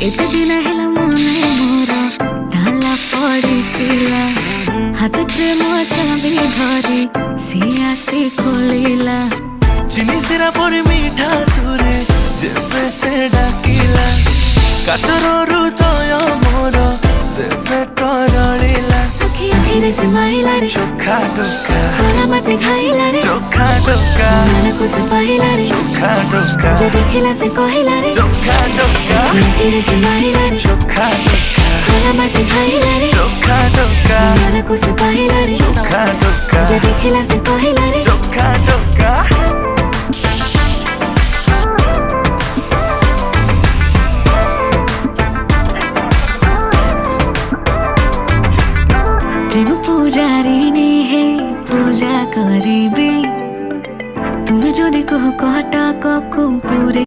एते दिन हेला मने मोर ताला पड़िथिला हाथ प्रेम चाबी धरी सी आसी खोलिला चिनी सिरा पर मीठा सुरे जेबे से डाकिला काचर हृदय मोर सेबे तरलिला आखि आखिरे से माइला रे चोखा टोका होला मते खाइला रे चोखा टोका मन को से पाइला रे चोखा टोका जे देखिला से कहिला रे चोखा टोका आखिरे से माइला रे चोखा टोका होला मते खाइला रे चोखा टोका मन को से पाइला रे चोखा टोका जे देखिला से कहिला रे चोखा टोका प्रेम पूजारिणी हे पूजा करिबे तुम जदि कह कटा को पूरे